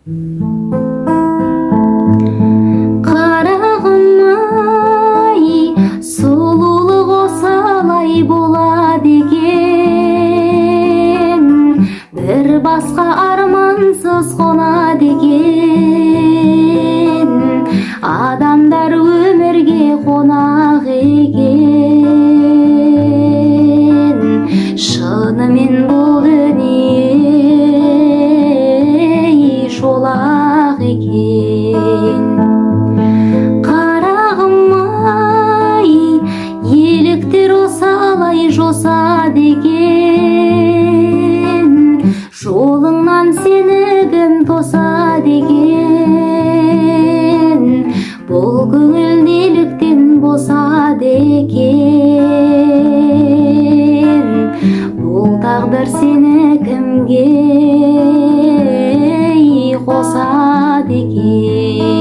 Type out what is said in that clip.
Карагым-ай, сулуулук осалай болот экен, бир башка армансыз конот экен, адамдар өмүргө конак экен. Шынымен бул дүние шолак экен. Карагым-ай, электер осалай жосот экен, жолуңнан сени ким тосот экен, бул көңүл неліктен босот экен, бул тагдыр сени кимге косот экен.